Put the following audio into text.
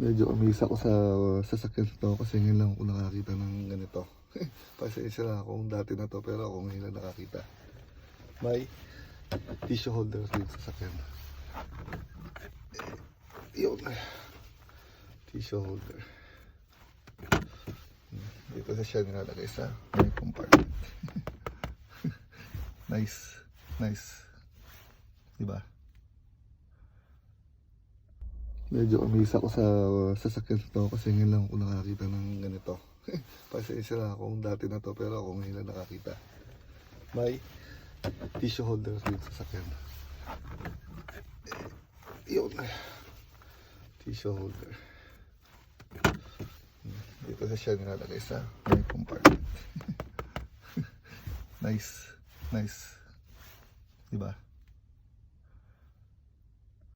Medyo amazed ako sa sasakyan to kasi ngayon lang ako nakakita ng ganito. Pasensya na ako kung dati na to pero ako ngayon lang nakakita. May tissue holder din sa sasakyan. Yun. Tissue holder. Dito sa siya nilalagay sa may compartment. Nice. Nice. Diba? Medyo amazed ako sa sasakyan to kasi ngayon lang ako nakakita ng ganito. Pasensya na ako kung dati na to pero ako ngayon lang nakakita. May tissue holder din sa sasakyan. Yun. Tissue holder. Dito sa siya nilalagay sa may compartment. Nice. Nice. Diba?